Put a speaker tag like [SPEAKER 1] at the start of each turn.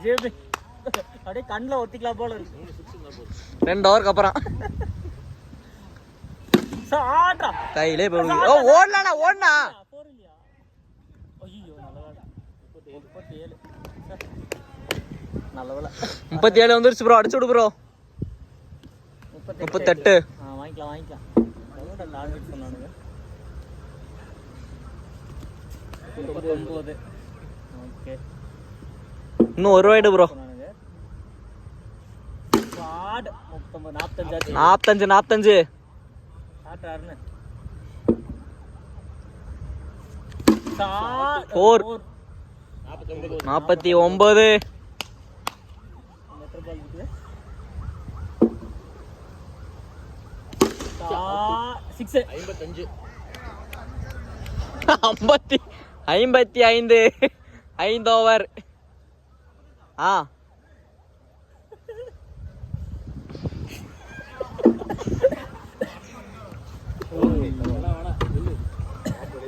[SPEAKER 1] அப்படியே கண்ணில் ஒத்திக்கலாம் போல
[SPEAKER 2] 2 ஓவருக்கு அப்புறம் கையிலே ஓடலாண்ணா ஓடனா 37 வந்துருச்சு ப்ரோ. அடிச்சு விடு ப்ரோ. 38.
[SPEAKER 1] வாங்கிக்கலாம்.
[SPEAKER 2] இன்னும் ஒரு வைடு ப்ரோ. 45. 49. 55. 5 ஓவர்.